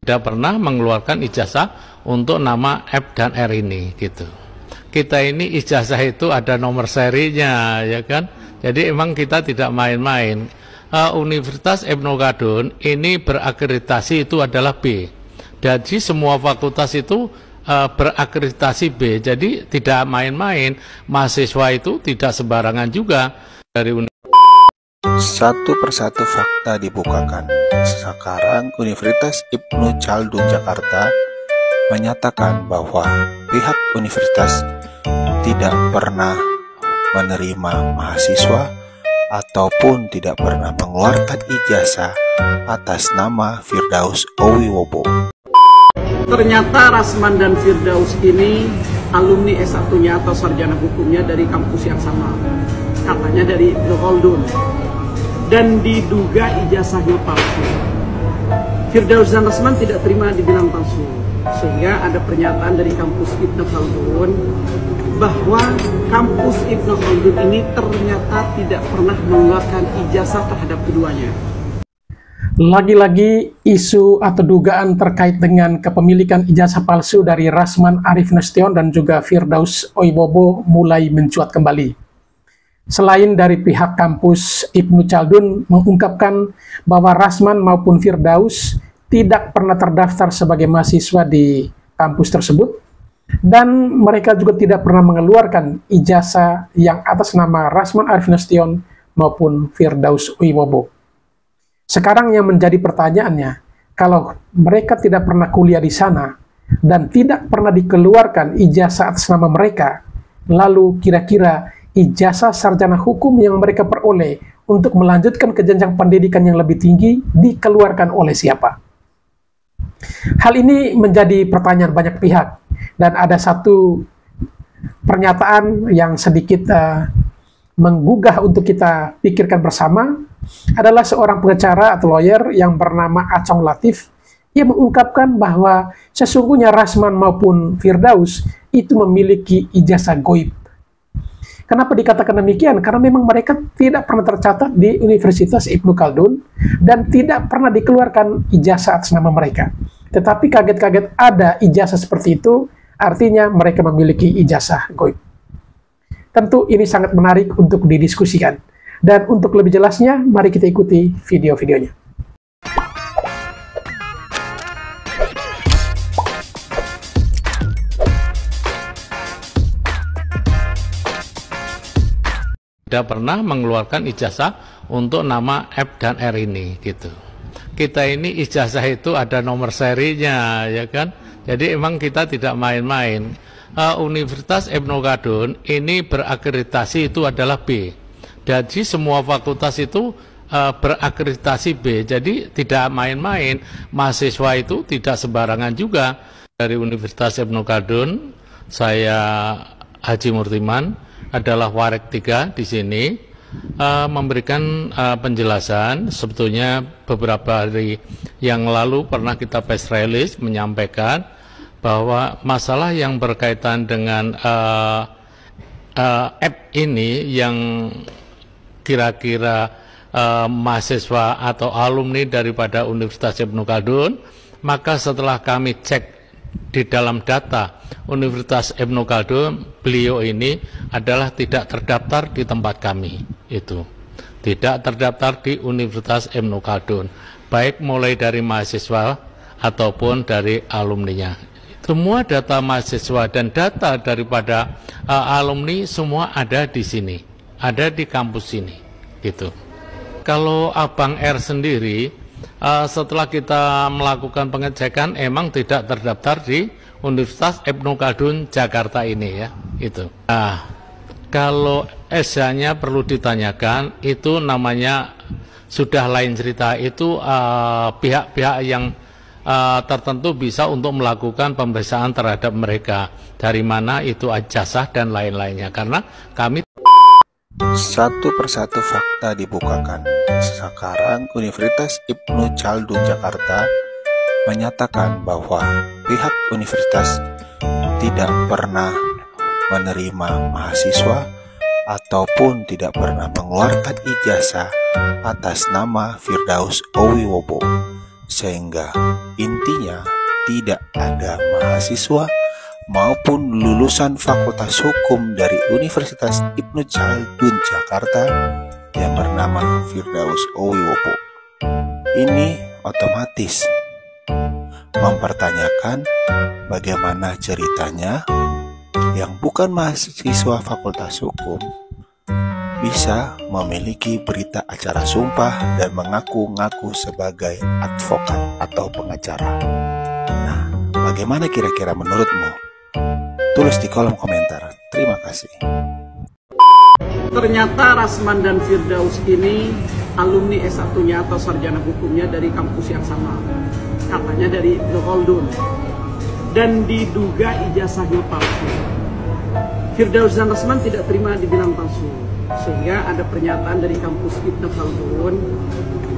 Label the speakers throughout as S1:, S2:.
S1: tidak pernah mengeluarkan ijazah untuk nama F dan R ini gitu. Kita ini ijazah itu ada nomor serinya ya kan. Jadi emang kita tidak main-main. Universitas Ibnu Khaldun ini berakreditasi itu adalah B. Jadi semua fakultas itu berakreditasi B. Jadi tidak main-main. Mahasiswa itu tidak sembarangan juga dari
S2: Satu persatu fakta dibukakan. Sekarang Universitas Ibnu Khaldun Jakarta menyatakan bahwa pihak universitas tidak pernah menerima mahasiswa ataupun tidak pernah mengeluarkan ijazah atas nama Firdaus Owiwobo.
S3: Ternyata Rasman dan Firdaus ini alumni S1-nya atau sarjana hukumnya dari kampus yang sama, katanya dari Ibnu Khaldun, dan diduga ijazahnya palsu. Firdaus dan Rasman tidak terima dibilang palsu, sehingga ada pernyataan dari kampus Ibnu Khaldun bahwa kampus Ibnu Khaldun ini ternyata tidak pernah mengeluarkan ijazah terhadap keduanya.
S4: Lagi-lagi isu atau dugaan terkait dengan kepemilikan ijazah palsu dari Rasman Arif Nasution dan juga Firdaus Owiwobo mulai mencuat kembali. Selain dari pihak kampus Ibnu Khaldun mengungkapkan bahwa Rasman maupun Firdaus tidak pernah terdaftar sebagai mahasiswa di kampus tersebut, dan mereka juga tidak pernah mengeluarkan ijazah yang atas nama Rasman Arif Nasution maupun Firdaus Owiwobo. Sekarang yang menjadi pertanyaannya, kalau mereka tidak pernah kuliah di sana dan tidak pernah dikeluarkan ijazah atas nama mereka, lalu kira-kira ijazah sarjana hukum yang mereka peroleh untuk melanjutkan ke jenjang pendidikan yang lebih tinggi dikeluarkan oleh siapa? Hal ini menjadi pertanyaan banyak pihak, dan ada satu pernyataan yang sedikit menggugah untuk kita pikirkan bersama, adalah seorang pengacara atau lawyer yang bernama Acong Latif. Ia mengungkapkan bahwa sesungguhnya Rasman maupun Firdaus itu memiliki ijazah goib. Kenapa dikatakan demikian? Karena memang mereka tidak pernah tercatat di Universitas Ibnu Khaldun dan tidak pernah dikeluarkan ijazah atas nama mereka. Tetapi kaget-kaget ada ijazah seperti itu, artinya mereka memiliki ijazah goib. Tentu ini sangat menarik untuk didiskusikan. Dan untuk lebih jelasnya, mari kita ikuti video-videonya.
S1: tidak pernah mengeluarkan ijazah untuk nama F dan R ini gitu. Kita ini ijazah itu ada nomor serinya ya kan. Jadi emang kita tidak main-main. Universitas Ibnu Khaldun ini berakreditasi itu adalah B. Jadi semua fakultas itu berakreditasi B. Jadi tidak main-main. Mahasiswa itu tidak sembarangan juga. Dari Universitas Ibnu Khaldun, saya Haji Murtiman adalah Warek 3 di sini, memberikan penjelasan. Sebetulnya beberapa hari yang lalu pernah kita press release menyampaikan bahwa masalah yang berkaitan dengan app ini yang kira-kira mahasiswa atau alumni daripada Universitas Ibnu Khaldun, maka setelah kami cek di dalam data Universitas Ibnu Khaldun, beliau ini adalah tidak terdaftar di tempat kami. Itu tidak terdaftar di Universitas Ibnu Khaldun, baik mulai dari mahasiswa ataupun dari alumninya. Semua data mahasiswa dan data daripada alumni semua ada di sini, ada di kampus ini gitu. Kalau Abang R sendiri, setelah kita melakukan pengecekan, emang tidak terdaftar di Universitas Ibnu Khaldun Jakarta ini ya, itu. Nah, kalau S-nya perlu ditanyakan, itu namanya sudah lain cerita. Itu pihak-pihak yang tertentu bisa untuk melakukan pemeriksaan terhadap mereka. Dari mana itu ijazah dan lain-lainnya. Karena kami
S2: Satu persatu fakta dibukakan. Sekarang Universitas Ibnu Khaldun Jakarta menyatakan bahwa pihak universitas tidak pernah menerima mahasiswa ataupun tidak pernah mengeluarkan ijazah atas nama Firdaus Owiwobo. sehingga intinya tidak ada mahasiswa maupun lulusan Fakultas Hukum dari Universitas Ibnu Chaldun Jakarta yang bernama Firdaus Oiwobo ini otomatis mempertanyakan bagaimana ceritanya yang bukan mahasiswa Fakultas Hukum bisa memiliki berita acara sumpah dan mengaku-ngaku sebagai advokat atau pengacara. Nah, bagaimana kira-kira menurutmu? Tulis di kolom komentar. Terima kasih.
S3: Ternyata Rasman dan Firdaus ini alumni S1-nya atau sarjana hukumnya dari kampus yang sama. Katanya dari Ibnu Khaldun. Dan diduga ijazahnya palsu. Firdaus dan Rasman tidak terima dibilang palsu. Sehingga ada pernyataan dari kampus Ibnu Khaldun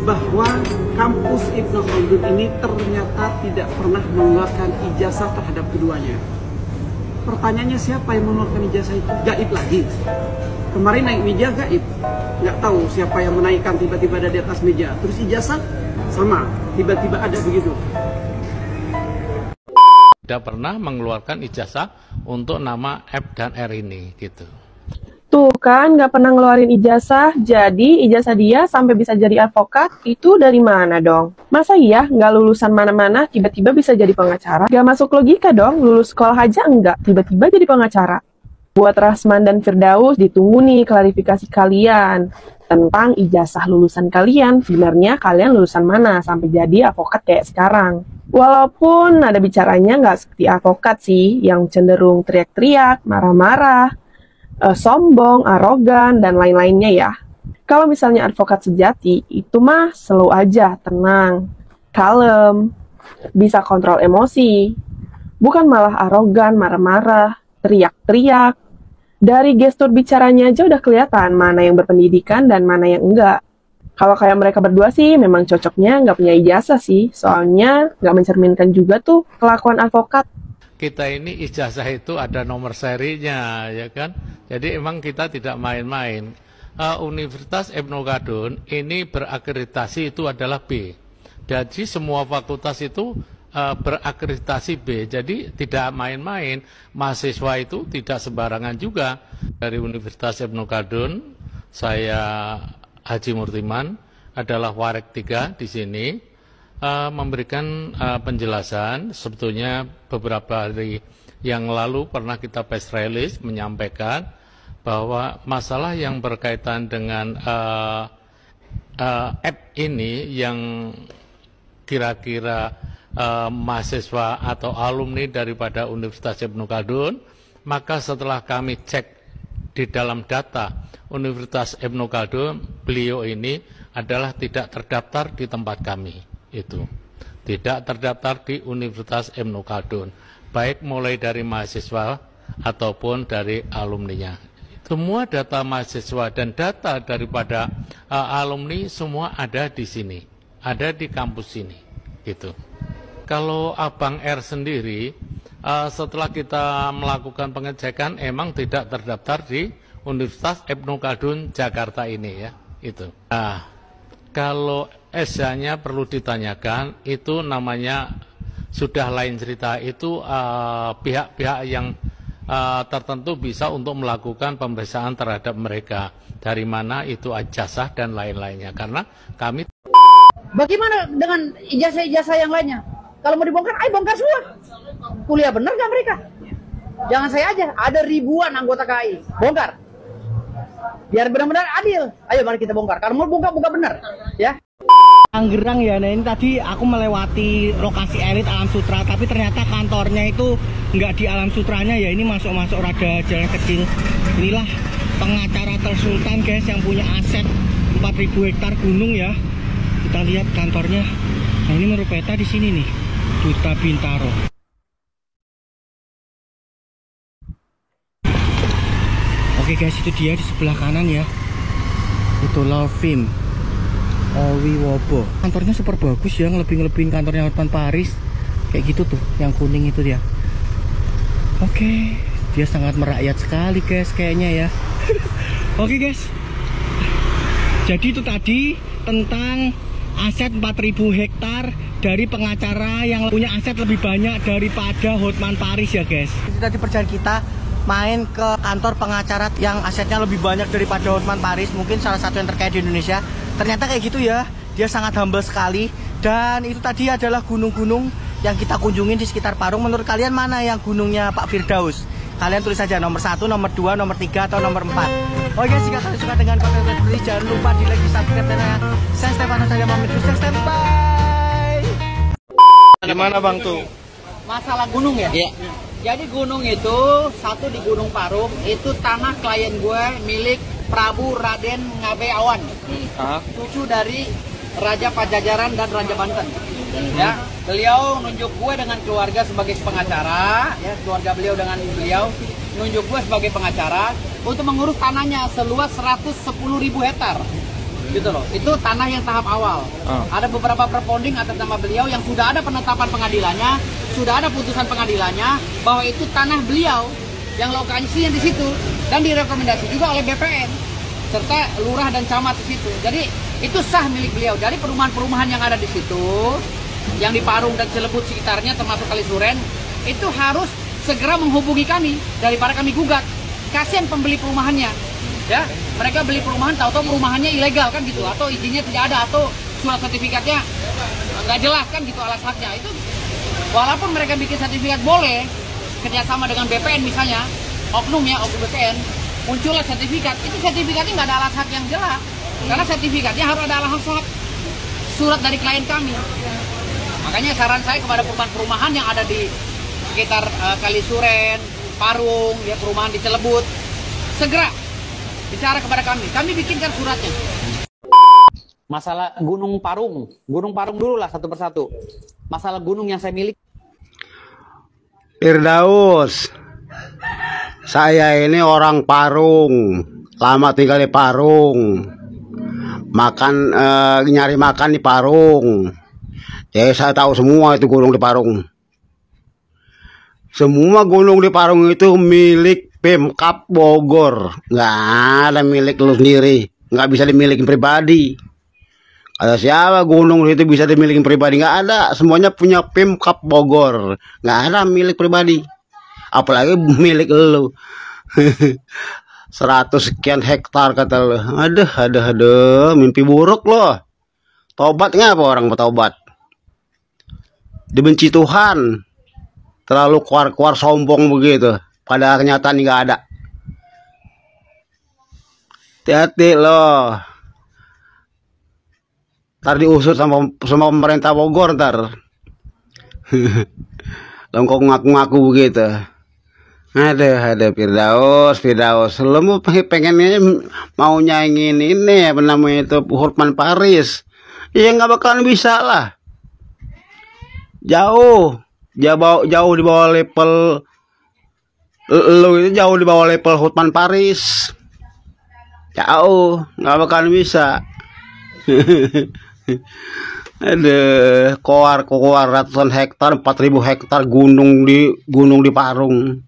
S3: bahwa kampus Ibnu Khaldun ini ternyata tidak pernah mengeluarkan ijazah terhadap keduanya. Pertanyaannya, siapa yang mengeluarkan ijazah itu? Gaib lagi. Kemarin naik meja gaib, nggak tahu siapa yang menaikkan, tiba-tiba ada di atas meja. Terus ijazah sama, tiba-tiba ada begitu.
S1: Tidak pernah mengeluarkan ijazah untuk nama F dan R ini, gitu.
S5: Tuh kan, nggak pernah ngeluarin ijazah, jadi ijazah dia sampai bisa jadi advokat, itu dari mana dong? Masa iya, nggak lulusan mana-mana, tiba-tiba bisa jadi pengacara? Nggak masuk logika dong, lulus sekolah aja enggak, tiba-tiba jadi pengacara. Buat Rasman dan Firdaus, ditunggu nih klarifikasi kalian tentang ijazah lulusan kalian. Sebenarnya kalian lulusan mana sampai jadi advokat kayak sekarang? Walaupun ada bicaranya nggak seperti advokat sih, yang cenderung teriak-teriak, marah-marah, sombong, arogan, dan lain-lainnya ya. Kalau misalnya advokat sejati, itu mah slow aja, tenang, kalem, bisa kontrol emosi, bukan malah arogan, marah-marah, teriak-teriak. Dari gestur bicaranya aja udah kelihatan mana yang berpendidikan dan mana yang enggak. Kalau kayak mereka berdua sih memang cocoknya nggak punya ijazah sih, soalnya nggak mencerminkan juga tuh kelakuan advokat.
S1: Kita ini ijazah itu ada nomor serinya, ya kan? Jadi emang kita tidak main-main. Universitas Ibnu Khaldun ini berakreditasi itu adalah B. Jadi semua fakultas itu berakreditasi B. Jadi tidak main-main. Mahasiswa itu tidak sembarangan juga. Dari Universitas Ibnu Khaldun, saya Haji Murtiman adalah Warek 3 di sini. Memberikan penjelasan. Sebetulnya beberapa hari yang lalu pernah kita press release menyampaikan bahwa masalah yang berkaitan dengan app ini yang kira-kira mahasiswa atau alumni daripada Universitas Ibnu Khaldun, maka setelah kami cek di dalam data Universitas Ibnu Khaldun, beliau ini adalah tidak terdaftar di tempat kami. Itu tidak terdaftar di Universitas Ibnu Khaldun, baik mulai dari mahasiswa ataupun dari alumninya. Semua data mahasiswa dan data daripada alumni semua ada di sini, ada di kampus ini, gitu. Kalau Abang R sendiri, setelah kita melakukan pengecekan, emang tidak terdaftar di Universitas Ibnu Khaldun Jakarta ini, ya, itu. Nah, kalau S-nya perlu ditanyakan, itu namanya sudah lain cerita. Itu pihak-pihak yang tertentu bisa untuk melakukan pemeriksaan terhadap mereka. Dari mana itu ijazah dan lain-lainnya. Karena kami...
S6: Bagaimana dengan ijazah-ijazah yang lainnya? Kalau mau dibongkar, ayo bongkar semua. Kuliah benar nggak mereka? Jangan saya aja, ada ribuan anggota KAI. Bongkar. Biar benar-benar adil. Ayo mari kita bongkar. Kalau mau bongkar benar, ya.
S7: Tanggerang ya, nah ini tadi aku melewati lokasi elit Alam Sutra, tapi ternyata kantornya itu nggak di Alam Sutranya ya, ini masuk-masuk rada jalan kecil. Inilah pengacara tersultan guys, yang punya aset 4.000 hektar gunung ya. Kita lihat kantornya. Nah ini menurut peta di sini nih, Duta Bintaro. Oke guys, itu dia di sebelah kanan ya. Itu Lorfim Oiwobo. Kantornya super bagus ya, ngelebih-ngelebihin kantornya Hotman Paris. Kayak gitu tuh, yang kuning itu dia. Oke, dia sangat merakyat sekali guys kayaknya ya. Oke guys. Jadi itu tadi tentang aset 4.000 hektar dari pengacara yang punya aset lebih banyak daripada Hotman Paris ya guys. Tadi perjalanan kita main ke kantor pengacara yang asetnya lebih banyak daripada Hotman Paris, mungkin salah satu yang terkait di Indonesia. Ternyata kayak gitu ya, dia sangat humble sekali. Dan itu tadi adalah gunung-gunung yang kita kunjungin di sekitar Parung. Menurut kalian mana yang gunungnya Pak Firdaus? Kalian tulis saja nomor 1, nomor 2, nomor 3, atau nomor 4. Oke, jika kalian suka dengan konten seperti ini, jangan lupa di like, di subscribe, dan saya Stefano saja pamit. Stay bye.
S8: Gimana Bang tuh?
S6: Masalah gunung ya? Iya. Jadi gunung itu, satu di Gunung Parung, itu tanah klien gue milik Prabu Raden Ngabe Awan. Cucu dari Raja Pajajaran dan Raja Banten. Ya, beliau nunjuk gue dengan keluarga sebagai pengacara, ya, keluarga beliau dengan beliau nunjuk gue sebagai pengacara untuk mengurus tanahnya seluas 110.000 hektar. Gitu loh. Itu tanah yang tahap awal. Ada beberapa perponding atas nama beliau yang sudah ada penetapan pengadilannya, sudah ada putusan pengadilannya bahwa itu tanah beliau yang lokasinya di situ dan direkomendasi juga oleh BPN serta lurah dan camat di situ. Jadi itu sah milik beliau. Dari perumahan-perumahan yang ada di situ, yang di Parung dan Cilebut sekitarnya termasuk Kalisuren, itu harus segera menghubungi kami daripada kami gugat. Kasihan pembeli perumahannya. Ya, mereka beli perumahan tahu-tahu perumahannya ilegal kan gitu, atau izinnya tidak ada, atau surat sertifikatnya nggak jelas kan gitu alas haknya. Itu walaupun mereka bikin sertifikat boleh kerjasama dengan BPN misalnya, oknum BPN, muncullah sertifikat, itu sertifikatnya nggak ada alas hak yang jelas, karena sertifikatnya harus ada alas hak surat dari klien kami. Makanya saran saya kepada perumahan-perumahan yang ada di sekitar Kalisuren, Parung, ya perumahan di Cilebut, segera bicara kepada kami bikinkan suratnya.
S9: Masalah Gunung Parung dulu lah satu persatu. Masalah gunung yang saya miliki.
S10: Firdaus, saya ini orang Parung, lama tinggal di Parung, nyari makan di Parung. Jadi saya tahu semua itu gunung di Parung. Semua gunung di Parung itu milik Pemkab Bogor, nggak ada milik lu sendiri, nggak bisa dimiliki pribadi. Ada siapa gunung itu bisa dimiliki pribadi? Nggak ada, semuanya punya Pemkab Bogor, nggak ada milik pribadi. Apalagi milik lu. 100 sekian hektar kata lu. Aduh, mimpi buruk loh. Tobat ngapa orang mau tobat? Dibenci Tuhan, terlalu keluar sombong begitu. Pada kenyataan nggak ada. Hati-hati loh. Ntar diusut sama pemerintah Bogor ntar. Lo kok ngaku-ngaku begitu. Ada Firdaus. Lo mau pengennya mau nyaingin ini apa namanya itu Hotman Paris. Ya nggak bakalan bisa lah. Jauh di bawah level. Lo itu jauh di bawah level Hotman Paris. Jauh, nggak bakalan bisa. Ada koar ratusan hektar, 4.000 hektar gunung di Parung.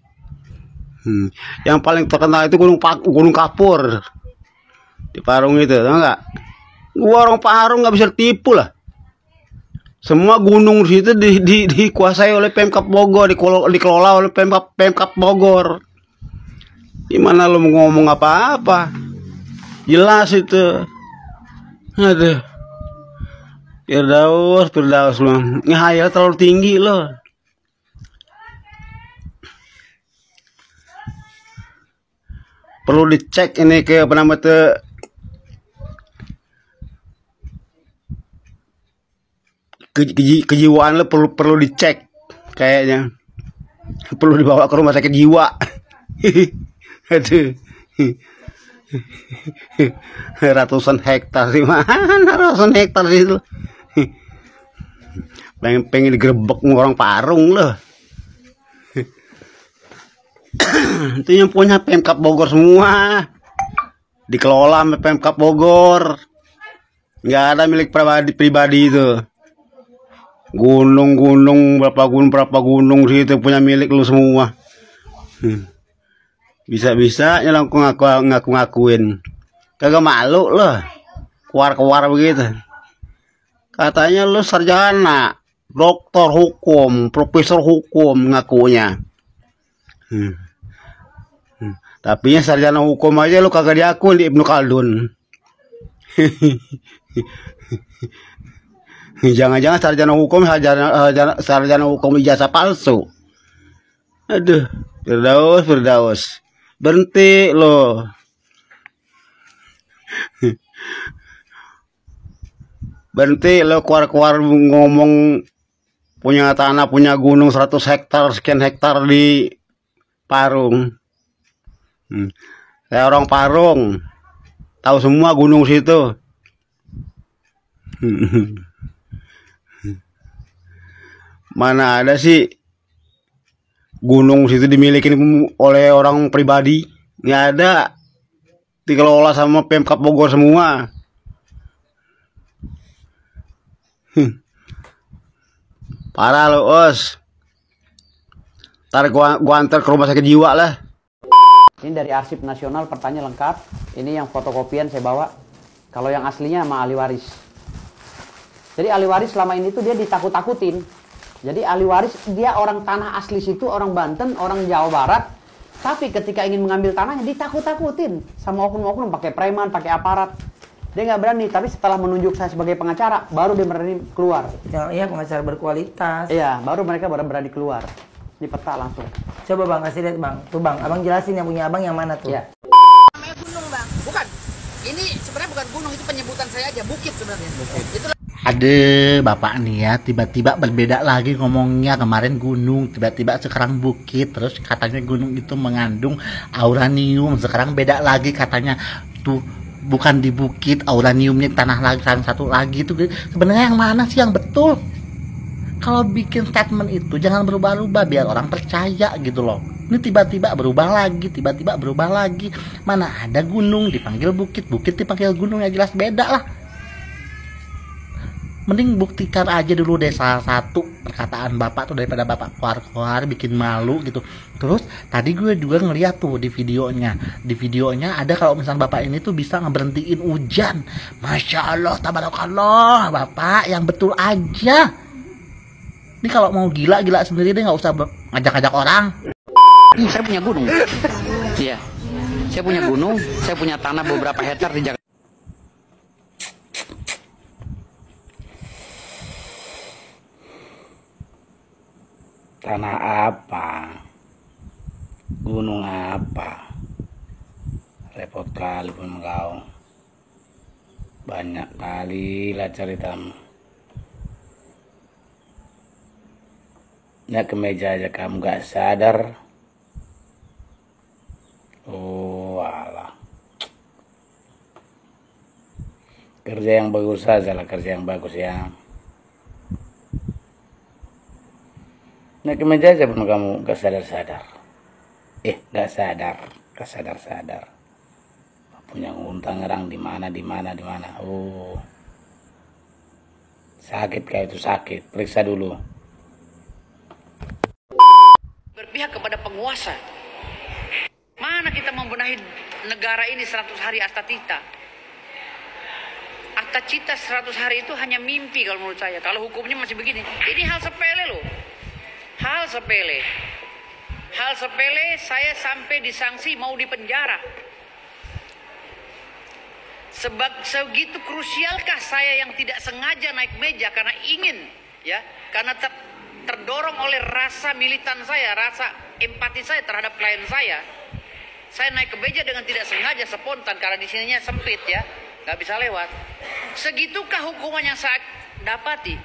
S10: Yang paling terkenal itu Gunung Kapur di Parung itu, tahu nggak? Gua orang Parung nggak bisa tipu lah. Semua gunung di situ dikuasai oleh Pemkab Bogor, dikelola oleh Pemkab Bogor. Gimana lo mau ngomong apa-apa? Jelas itu. Aduh. Firdaus lo. Ngehayal terlalu tinggi lo. Perlu dicek ini ke apa namanya kejiwaan lo perlu dicek, kayaknya perlu dibawa ke rumah sakit jiwa. Aduh, ratusan hektar sih, mana ratusan hektar itu. pengen digerebek orang Parung loh. Itu yang punya Pemkab Bogor semua, dikelola sama Pemkab Bogor, nggak ada milik pribadi itu. Gunung berapa gunung sih itu punya milik lu semua. Bisa-bisanya lo ngakuin. Kagak malu loh. Keluar begitu. Katanya lu sarjana, doktor hukum, profesor hukum ngakunya. Tapi sarjana hukum aja lu kagak diakui di Ibnu Khaldun. Jangan-jangan sarjana hukum ijazah palsu. Aduh, Firdaus. Berhenti lo. Berhenti lo keluar-keluar ngomong punya tanah, punya gunung 100 hektar, sekian hektar di Parung. Saya orang Parung, tahu semua gunung situ. Mana ada sih gunung situ dimiliki oleh orang pribadi? Nggak ada, dikelola sama Pemkab Bogor semua. Parah lo, Os. Ntar gua antar ke rumah sakit jiwa lah.
S9: Ini dari arsip nasional, pertanyaan lengkap. Ini yang fotokopian saya bawa. Kalau yang aslinya sama ahli waris. Jadi ahli waris selama ini tuh dia ditakut-takutin. Jadi ahli waris dia orang tanah asli situ, orang Banten, orang Jawa Barat. Tapi ketika ingin mengambil tanahnya ditakut-takutin sama oknum-oknum, pakai preman, pakai aparat. Dia nggak berani, tapi setelah menunjuk saya sebagai pengacara, baru dia berani keluar.
S11: Iya, pengacara berkualitas.
S9: Iya, baru mereka berani keluar. Di peta langsung.
S11: Coba Bang, kasih lihat Bang. Tuh Bang, Abang jelasin yang punya Abang yang mana tuh.
S9: Iya.
S6: Namanya gunung Bang. Bukan. Ini sebenarnya bukan gunung, itu penyebutan saya aja, bukit sebenarnya. Itu
S12: Ada bapak nih ya, tiba-tiba berbeda lagi ngomongnya. Kemarin gunung, tiba-tiba sekarang bukit. Terus katanya gunung itu mengandung uranium. Sekarang beda lagi katanya tuh bukan di bukit, uraniumnya tanah lagi, satu lagi itu. Sebenarnya yang mana sih yang betul? Kalau bikin statement itu jangan berubah-ubah biar orang percaya gitu loh. Ini tiba-tiba berubah lagi, tiba-tiba berubah lagi. Mana ada gunung dipanggil bukit, bukit dipanggil gunung, ya jelas beda lah. Mending buktikan aja dulu deh salah satu perkataan bapak tuh daripada bapak keluar-keluar bikin malu gitu. Terus tadi gue juga ngeliat tuh di videonya. Di videonya ada kalau misalnya bapak ini tuh bisa ngeberhentiin hujan. Masya Allah, tabarakallah, bapak yang betul aja. Ini kalau mau gila-gila sendiri deh, nggak usah ngajak-ngajak orang.
S9: Saya punya gunung. Iya. Saya punya gunung, saya punya tanah beberapa hektar di Jakarta.
S13: Tanah apa? Gunung apa? Repot kali pun kau. Banyak kali lah ceritamu. Nggak ke meja aja kamu gak sadar. Oh alah. Kerja yang bagus saja lah, kerja yang bagus ya. Naik ke meja aja pun kamu gak sadar-sadar. Gak sadar. Punya untang ngerang di mana. Oh. Sakit kayak itu, sakit. Periksa dulu.
S6: berpihak kepada penguasa. Mana kita membenahi negara ini 100 hari Astatita? Astatita 100 hari itu hanya mimpi kalau menurut saya. Kalau hukumnya masih begini. Ini hal sepele loh. Hal sepele. Hal sepele, saya sampai disanksi mau dipenjara. Segitu krusialkah saya yang tidak sengaja naik meja karena ingin, ya, karena terdorong oleh rasa militan saya, rasa empati saya terhadap klien saya naik ke meja dengan tidak sengaja, spontan, karena di sininya sempit, ya, nggak bisa lewat. Segitukah hukuman yang saya dapati?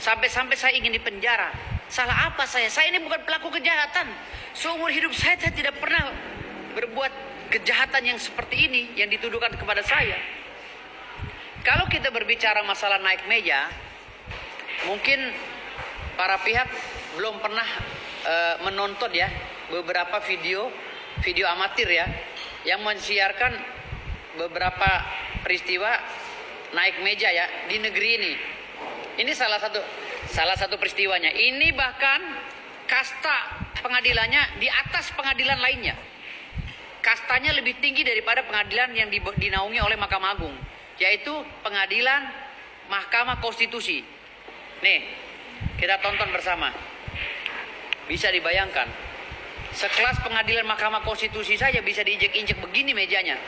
S6: Sampai-sampai saya ingin dipenjara. Salah apa saya? Saya ini bukan pelaku kejahatan. Seumur hidup saya tidak pernah berbuat kejahatan yang seperti ini yang dituduhkan kepada saya. Kalau kita berbicara masalah naik meja, mungkin para pihak belum pernah menonton, ya, beberapa video amatir, ya, yang mensiarkan beberapa peristiwa naik meja, ya, di negeri ini. Ini salah satu peristiwanya. Ini bahkan kasta pengadilannya di atas pengadilan lainnya. Kastanya lebih tinggi daripada pengadilan yang dinaungi oleh Mahkamah Agung, yaitu pengadilan Mahkamah Konstitusi. Nih,
S9: Kita tonton bersama. Bisa dibayangkan, sekelas pengadilan Mahkamah Konstitusi saja bisa diinjek-injek begini mejanya.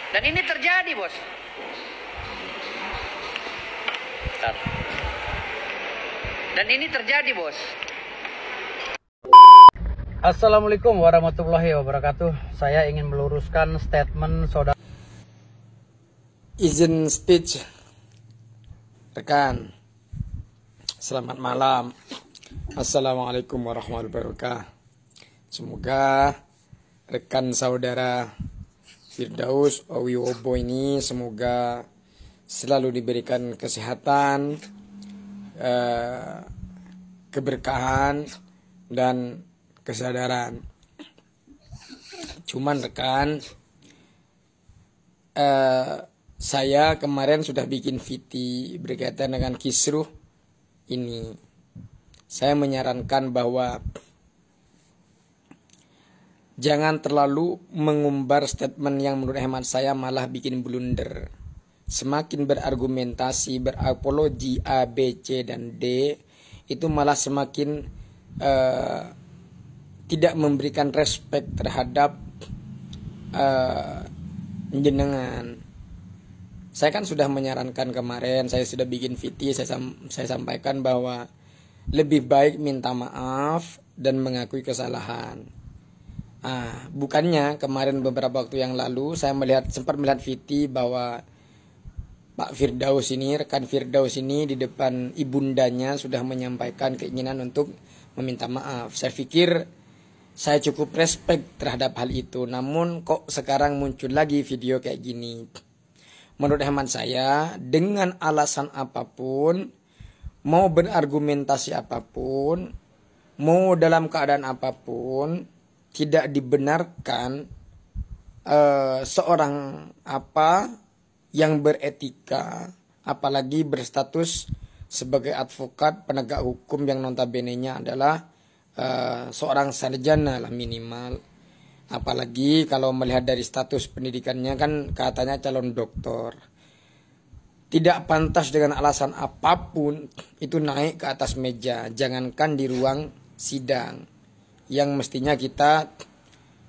S9: Dan ini terjadi, bos. Bentar. Dan ini terjadi, bos. Assalamualaikum warahmatullahi wabarakatuh. Saya ingin meluruskan statement saudara.
S14: Izin speech. Rekan, selamat malam. Assalamualaikum warahmatullahi wabarakatuh. Semoga rekan saudara Firdaus Oiwobo ini semoga selalu diberikan kesehatan, keberkahan, dan kesadaran. Cuman rekan, saya kemarin sudah bikin VT berkaitan dengan kisruh ini. Saya menyarankan bahwa jangan terlalu mengumbar statement yang menurut hemat saya malah bikin blunder. Semakin berargumentasi, berapologi A, B, C, dan D, itu malah semakin tidak memberikan respect terhadap jenengan. Saya kan sudah menyarankan kemarin, saya sudah bikin VT, saya sampaikan bahwa lebih baik minta maaf dan mengakui kesalahan. Bukannya kemarin beberapa waktu yang lalu saya sempat melihat VT bahwa Pak Firdaus ini, rekan Firdaus ini di depan ibundanya sudah menyampaikan keinginan untuk meminta maaf. Saya pikir saya cukup respect terhadap hal itu. Namun kok sekarang muncul lagi video kayak gini. Menurut hemat saya, dengan alasan apapun, mau berargumentasi apapun, mau dalam keadaan apapun, tidak dibenarkan seorang yang beretika, apalagi berstatus sebagai advokat penegak hukum yang notabene-nya adalah seorang sarjana lah minimal. Apalagi kalau melihat dari status pendidikannya kan katanya calon doktor. Tidak pantas dengan alasan apapun itu naik ke atas meja. Jangankan di ruang sidang yang mestinya kita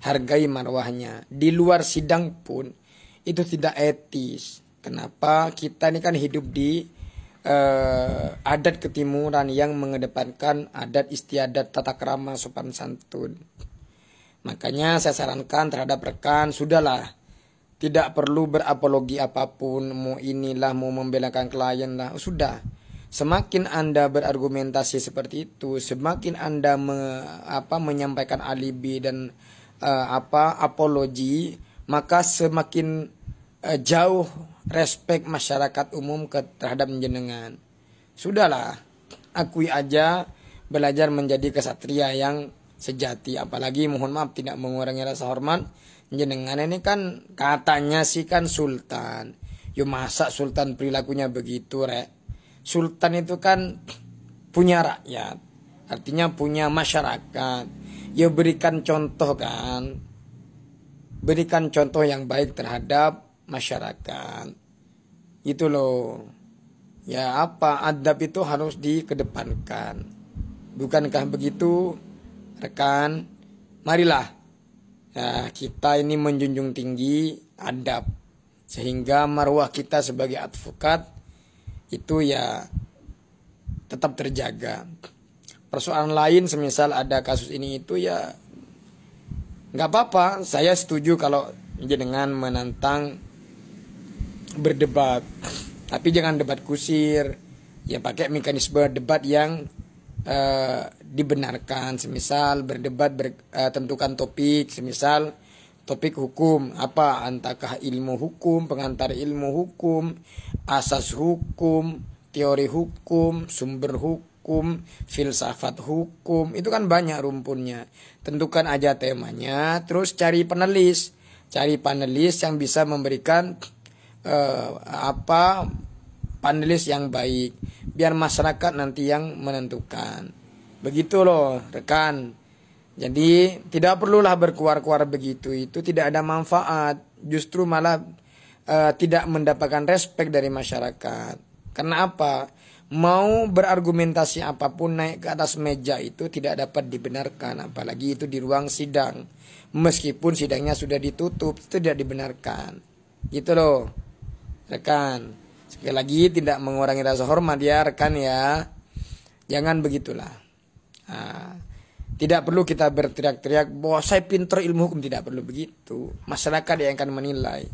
S14: hargai marwahnya. Di luar sidang pun itu tidak etis. Kenapa? Kita ini kan hidup di adat ketimuran yang mengedepankan adat istiadat, tata krama, sopan santun. Makanya saya sarankan terhadap rekan, sudahlah, tidak perlu berapologi apapun, mau inilah, mau membelakan klien lah, sudah. Semakin Anda berargumentasi seperti itu, semakin Anda menyampaikan alibi dan apologi, maka semakin jauh respek masyarakat umum terhadap jenengan. Sudahlah, akui aja, belajar menjadi kesatria yang sejati. Apalagi mohon maaf tidak mengurangi rasa hormat, jenengan ini kan katanya sih kan sultan. Yo masa sultan perilakunya begitu, rek? Sultan itu kan punya rakyat, artinya punya masyarakat. Ya berikan contoh kan, berikan contoh yang baik terhadap masyarakat. Itu loh. Ya adab itu harus dikedepankan. Bukankah begitu, rekan? Marilah ya, kita ini menjunjung tinggi adab, sehingga marwah kita sebagai advokat itu ya tetap terjaga. Persoalan lain semisal ada kasus ini itu ya nggak apa-apa. Saya setuju kalau jenengan menantang berdebat, tapi jangan debat kusir. Ya pakai mekanisme debat yang dibenarkan. Semisal berdebat tentukan topik, semisal topik hukum, antakah ilmu hukum, pengantar ilmu hukum, asas hukum, teori hukum, sumber hukum, filsafat hukum, itu kan banyak rumpunnya. Tentukan aja temanya, terus cari panelis yang bisa memberikan panelis yang baik, biar masyarakat nanti yang menentukan. Begitu loh rekan. Jadi tidak perlulah berkuar-kuar begitu, itu tidak ada manfaat, justru malah tidak mendapatkan respek dari masyarakat. Karena apa? mau berargumentasi apapun naik ke atas meja itu tidak dapat dibenarkan, apalagi itu di ruang sidang. Meskipun sidangnya sudah ditutup, itu tidak dibenarkan. Gitu loh, rekan. Sekali lagi tidak mengurangi rasa hormat ya rekan ya. Jangan begitulah. Tidak perlu kita berteriak-teriak bahwa saya pintar ilmu hukum, tidak perlu begitu. Masyarakat yang akan menilai.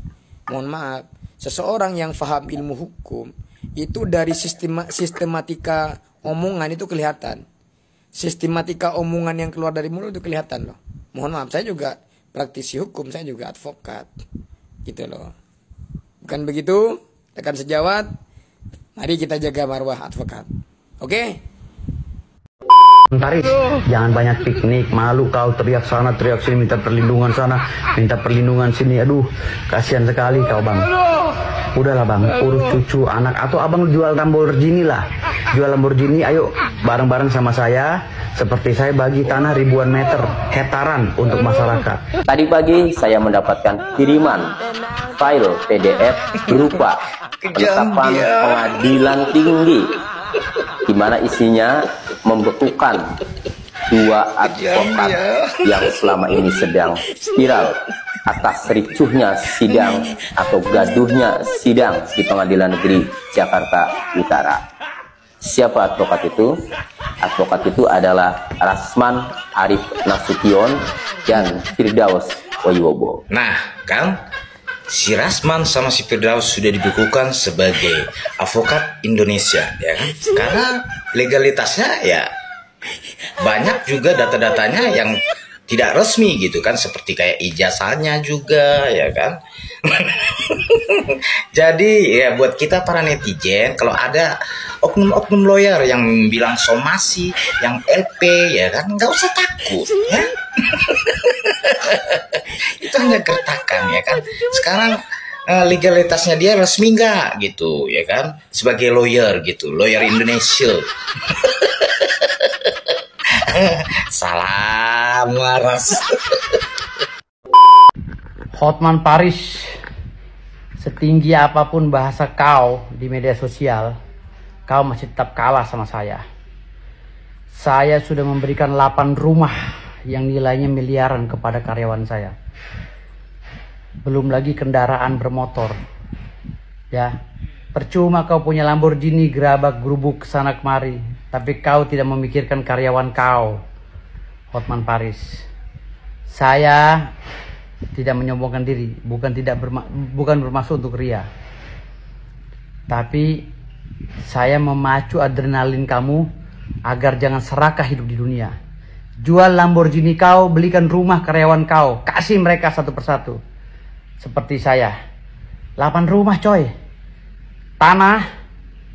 S14: Mohon maaf, seseorang yang paham ilmu hukum itu dari sistematika omongan itu kelihatan. Sistematika omongan yang keluar dari mulut itu kelihatan loh. Mohon maaf, saya juga praktisi hukum, saya juga advokat. Gitu loh. Bukan begitu, rekan sejawat? Mari kita jaga marwah advokat. Oke?
S9: Taris, jangan banyak piknik, malu kau teriak sana teriak sini, minta perlindungan sana, minta perlindungan sini. Aduh, kasihan sekali kau bang. Udahlah bang, urus cucu, anak, atau abang jual Lamborghini lah. Jual Lamborghini, ayo bareng-bareng sama saya. Seperti saya bagi tanah ribuan meter, hektaran untuk masyarakat.
S15: Tadi pagi saya mendapatkan kiriman file PDF berupa penetapan pengadilan tinggi, di mana isinya membekukan 2 advokat yang selama ini sedang viral atas ricuhnya sidang atau gaduhnya sidang di Pengadilan Negeri Jakarta Utara. Siapa advokat itu? Advokat itu adalah Rasman Arif Nasution dan Firdaus Oiwobo.
S16: Nah, kan si Rasman sama si Firdaus sudah dibekukan sebagai advokat Indonesia, ya kan? Karena legalitasnya ya banyak juga data-datanya yang tidak resmi gitu kan, seperti kayak ijazahnya juga, ya kan? Jadi ya buat kita para netizen, kalau ada oknum-oknum lawyer yang bilang somasi, yang LP, ya kan, nggak usah takut, ya. Itu hanya gertakan, ya kan. Sekarang legalitasnya dia resmi nggak gitu, ya kan, sebagai lawyer gitu, lawyer Indonesia. Salam waras.
S9: Hotman Paris, setinggi apapun bahasa kau di media sosial, kau masih tetap kalah sama saya. Saya sudah memberikan 8 rumah yang nilainya miliaran kepada karyawan saya. Belum lagi kendaraan bermotor. Ya, percuma kau punya Lamborghini gerabak gerubuk sana kemari, tapi kau tidak memikirkan karyawan kau, Hotman Paris. Saya tidak menyombongkan diri, bukan bermaksud untuk ria. Tapi saya memacu adrenalin kamu agar jangan serakah hidup di dunia. Jual Lamborghini kau, belikan rumah karyawan kau, kasih mereka satu persatu. Seperti saya, 8 rumah coy. Tanah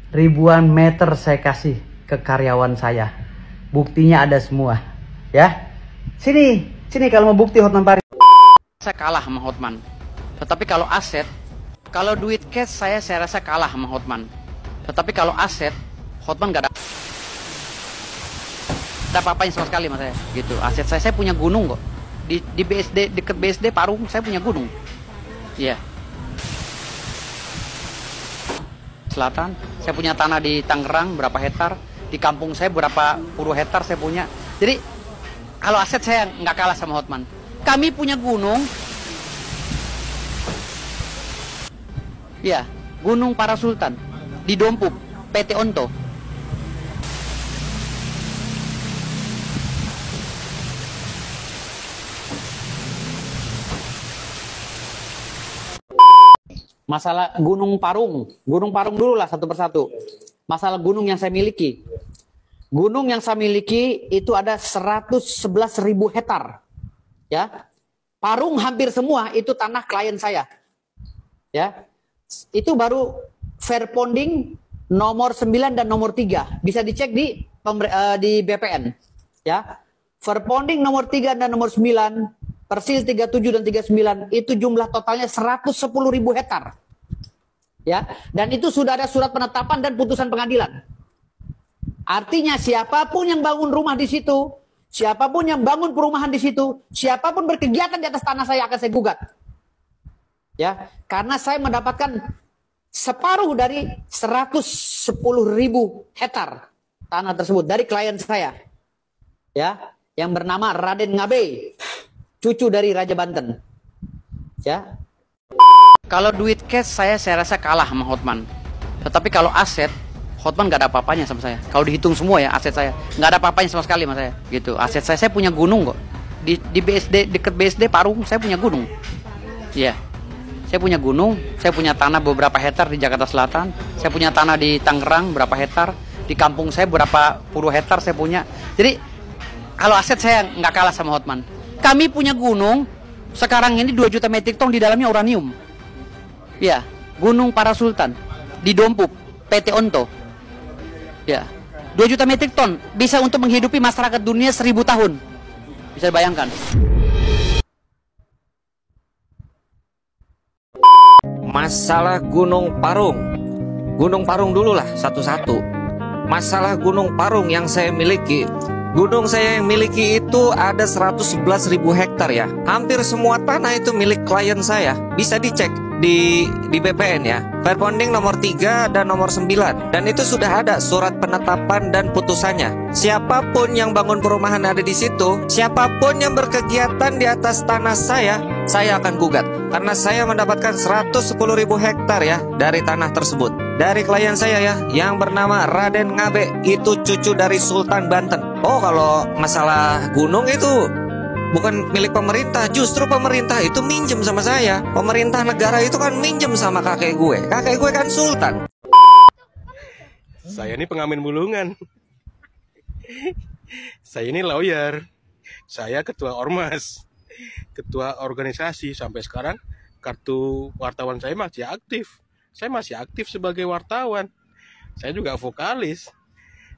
S9: ribuan meter saya kasih ke karyawan saya. Buktinya ada semua. Ya, sini kalau mau bukti Hotman Paris. Saya kalah sama Hotman. Tetapi kalau aset, kalau duit cash saya rasa kalah sama Hotman. Tetapi kalau aset, Hotman gak ada apa-apanya sama sekali sama saya. Gitu. Aset saya punya gunung kok. Di BSD, deket BSD Parung, saya punya gunung. Iya. Selatan, saya punya tanah di Tangerang berapa hektar. Di kampung saya berapa puluh hektar saya punya. Jadi kalau aset saya nggak kalah sama Hotman. Kami punya gunung, ya, Gunung Para Sultan di Dompup, PT Onto. Masalah Gunung Parung dulu lah satu persatu. Masalah gunung yang saya miliki. Gunung yang saya miliki itu ada 111.000 hektar. Ya, Parung hampir semua itu tanah klien saya. Ya, itu baru Fairponding nomor 9 dan nomor 3. Bisa dicek di BPN. Ya, Fairponding nomor 3 dan nomor 9, Persil 37 dan 39 itu jumlah totalnya 110.000 hektar. Ya, dan itu sudah ada surat penetapan dan putusan pengadilan. Artinya siapapun yang bangun rumah di situ, siapapun yang bangun perumahan di situ, siapapun berkegiatan di atas tanah saya akan saya gugat. Ya, karena saya mendapatkan
S6: separuh dari 110.000 hektar tanah tersebut dari klien saya, ya, yang bernama Raden Ngabe, cucu dari Raja Banten, ya. Kalau duit cash saya rasa kalah sama Hotman, tetapi kalau aset Hotman nggak ada apa-apanya sama saya. Kalau dihitung semua ya aset saya nggak ada apa-apanya sama sekali sama saya, gitu. Aset saya punya gunung kok di BSD, deket BSD Parung saya punya gunung, ya. Saya punya gunung, saya punya tanah beberapa hektar di Jakarta Selatan, saya punya tanah di Tangerang berapa hektar, di kampung saya berapa puluh hektar saya punya. Jadi kalau aset saya nggak kalah sama Hotman. Kami punya gunung sekarang ini 2 juta metrik ton, di dalamnya uranium. Ya, Gunung Parasultan di Dompuk, PT Onto. Ya, 2 juta metrik ton bisa untuk menghidupi masyarakat dunia 1000 tahun. Bisa dibayangkan.
S17: Masalah Gunung Parung. Gunung Parung dulu lah satu-satu. Masalah Gunung Parung yang saya miliki. Gunung saya yang miliki itu ada 111.000 hektar ya. Hampir semua tanah itu milik klien saya. Bisa dicek di BPN ya. Fairponding nomor 3 dan nomor 9. Dan itu sudah ada surat penetapan dan putusannya. Siapapun yang bangun perumahan ada di situ, siapapun yang berkegiatan di atas tanah saya akan gugat. Karena saya mendapatkan 110.000 hektar ya dari tanah tersebut. Dari klien saya ya, yang bernama Raden Ngabe, itu cucu dari Sultan Banten. Oh, kalau masalah gunung itu bukan milik pemerintah, justru pemerintah itu minjem sama saya. Pemerintah negara itu kan minjem sama kakek gue. Kakek gue kan sultan.
S8: Saya ini pengamen bulungan. Saya ini lawyer. Saya ketua ormas, ketua organisasi. Sampai sekarang kartu wartawan saya masih aktif. Saya masih aktif sebagai wartawan. Saya juga vokalis.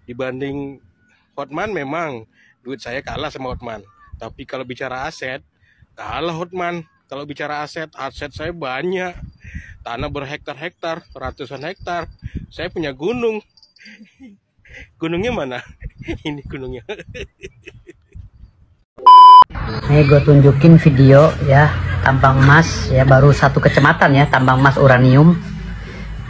S8: Dibanding Hotman memang duit saya kalah sama Hotman. Tapi kalau bicara aset, kalah Hotman. Kalau bicara aset saya banyak. Tanah berhektar-hektar, ratusan hektar. Saya punya gunung. Gunungnya mana? Ini gunungnya.
S6: Ini gue tunjukin video ya, tambang emas ya, baru 1 kecamatan ya, tambang emas uranium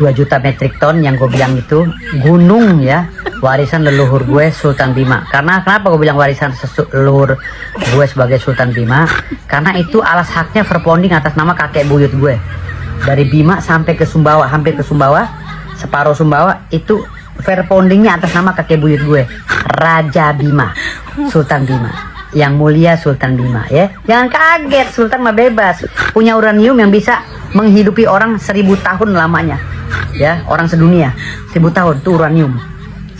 S6: 2 juta metrik ton yang gue bilang itu gunung ya, warisan leluhur gue Sultan Bima. Karena kenapa gue bilang warisan leluhur gue sebagai Sultan Bima? Karena itu alas haknya Fairponding atas nama kakek buyut gue. Dari Bima sampai ke Sumbawa, hampir ke Sumbawa, separuh Sumbawa itu Fairpondingnya atas nama kakek buyut gue, Raja Bima, Sultan Bima. Yang mulia Sultan Bima ya. Jangan kaget, Sultan mah bebas. Punya uranium yang bisa menghidupi orang 1000 tahun lamanya. Ya, orang sedunia 1000 tahun tuh uranium.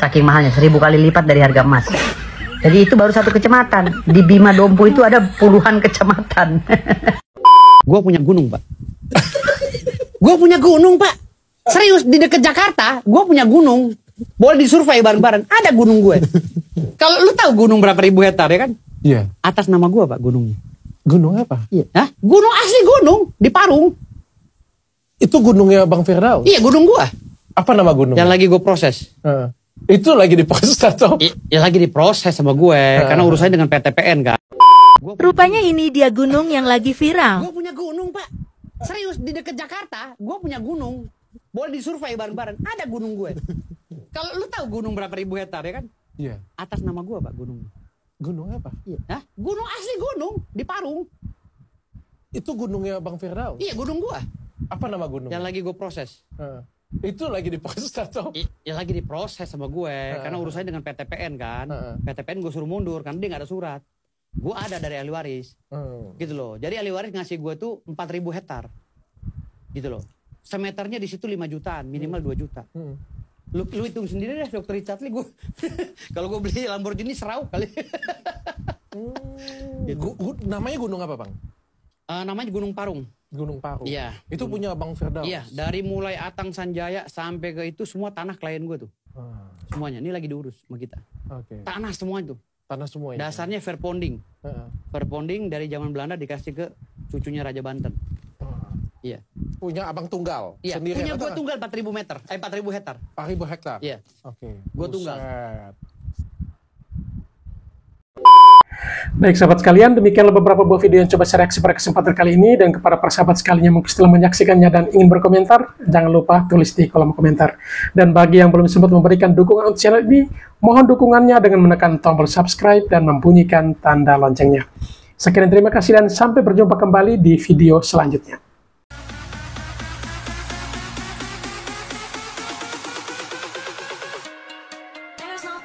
S6: Saking mahalnya, 1000 kali lipat dari harga emas. Jadi itu baru 1 kecamatan. Di Bima Dompu itu ada puluhan kecamatan. Gua punya gunung, Pak. Gua punya gunung, Pak. Serius, di dekat Jakarta, gua punya gunung. Boleh disurvei bareng-bareng. Ada gunung gue. Kalau lu tahu gunung berapa ribu hektar ya kan? Iya. Atas nama gua, Pak, gunungnya. Gunung apa? Iya. Hah? Gunung asli, gunung di Parung.
S18: Itu gunungnya Bang Firdaus?
S6: Iya, gunung gua.
S18: Apa nama gunung?
S6: Yang lagi gue proses.
S18: Itu lagi diproses atau?
S6: Ya lagi diproses sama gue, karena urusannya dengan PTPN kan.
S19: Rupanya ini dia gunung yang lagi viral.
S6: Gue punya gunung, Pak. Serius, di dekat Jakarta, gue punya gunung. Boleh disurvei bareng-bareng. Ada gunung gue. Kalau lu tahu gunung berapa ribu hektar ya kan?
S18: Iya.
S6: Atas nama gua, Pak, gunungnya.
S18: Gunung apa?
S6: Iya. Hah? Gunung asli, gunung di Parung.
S18: Itu gunungnya Bang Firdaus?
S6: Iya, gunung gua.
S18: Apa nama gunung?
S6: Yang lagi gue proses.
S18: Itu lagi diproses atau?
S6: Ya lagi diproses sama gue, karena urusannya dengan PTPN kan. PTPN gue suruh mundur karena dia nggak ada surat. Gue ada dari ahli waris. Gitu loh. Jadi ahli waris ngasih gue tuh 4.000 hektar. Gitu loh. Semeternya di situ 5 jutaan, minimal 2 juta. Lu hitung sendiri deh, Dr. Richard Lee. Gua kalau gue beli Lamborghini serau kali.
S18: Namanya gunung apa, Bang?
S6: Namanya Gunung Parung.
S18: Gunung Parung.
S6: Iya.
S18: Itu punya Bang Firdaus.
S6: Iya, dari mulai Atang Sanjaya sampai ke itu semua tanah klien gue tuh. Semuanya. Ini lagi diurus sama kita. Tanah semua itu.
S18: Tanah semua.
S6: Dasarnya Fairponding. Fairponding dari zaman Belanda dikasih ke cucunya Raja Banten. Iya.
S18: Punya abang tunggal?
S6: Iya,
S18: sendiri
S6: punya gue tunggal 4.000 meter. 4.000 hektar.
S18: 4.000 hektar?
S6: Iya.
S18: Oke.
S6: Gue tunggal.
S4: Baik sahabat sekalian, demikianlah beberapa buah video yang coba saya reaksi pada kesempatan kali ini. Dan kepada para sahabat sekalian yang mungkin setelah menyaksikannya dan ingin berkomentar, jangan lupa tulis di kolom komentar. Dan bagi yang belum sempat memberikan dukungan untuk channel ini, mohon dukungannya dengan menekan tombol subscribe dan membunyikan tanda loncengnya. Sekian terima kasih dan sampai berjumpa kembali di video selanjutnya.
S20: There's no